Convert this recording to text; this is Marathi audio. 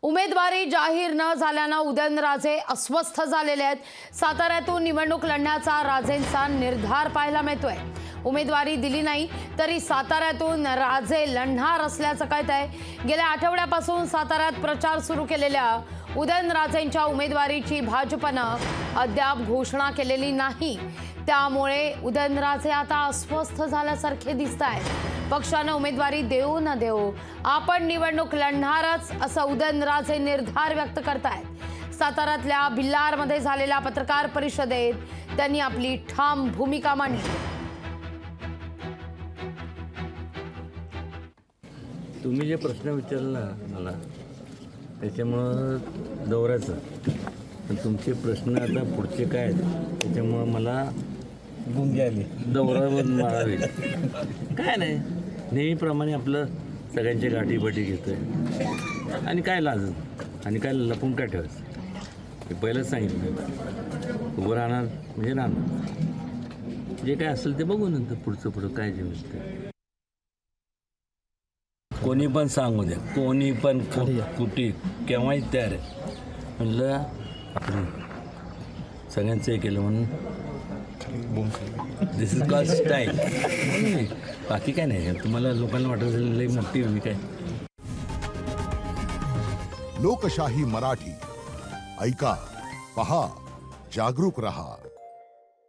उमेदवारी जाहीर न झाल्यानं उदयनराजे अस्वस्थ झालेले आहेत. साताऱ्यातून निवडणूक लढण्याचा राजेंचा निर्धार पाहायला मिळतोय. उमेदवारी दिली नाही तरी साताऱ्यातून राजे लढणार असल्याचं कळतंय. गेल्या आठवड्यापासून साताऱ्यात प्रचार सुरू केलेल्या उदयनराजेंच्या उमेदवारीची भाजपनं अद्याप घोषणा केलेली नाही. त्यामुळे उदयनराजे आता अस्वस्थ झाल्यासारखे दिसतायत. पक्षानं उमेदवारी देऊ न देऊ आपण निवडणूक लढणारच असं उदयनराजे निर्धार व्यक्त करतायत. साताऱ्यातल्या भिल्लारमध्ये झालेल्या पत्रकार परिषदेत त्यांनी आपली ठाम भूमिका मांडली. तुम्ही जे प्रश्न विचारला मला त्याच्यामुळं दौऱ्याचं, पण तुमचे प्रश्न आता पुढचे काय आहेत त्याच्यामुळं मला गुंगी आली, दौऱ्यावर मारावी. काय नाही, नेहमीप्रमाणे आपलं सगळ्यांची गाठीभटी घेतोय आणि काय लाज आणि काय लपून काय ठेवायचं. हे पहिलंच सांगितलं, उभं राहणार म्हणजे राहणार, जे काय असेल ते बघू नंतर पुढचं काय जे मिळतं. कोणी पण सांगू द्या, कोणी पण कुठे केव्हाही तयार आहे. म्हणलं आपण सगळ्यांचं हे केलं म्हणून दिस इज कॉल्ड स्टाईल. बाकी काय नाही. तुम्हाला लोकांना वाटत असेल लई मोठी भूमिका आहे. लोकशाही मराठी ऐका, पहा, जागरूक रहा.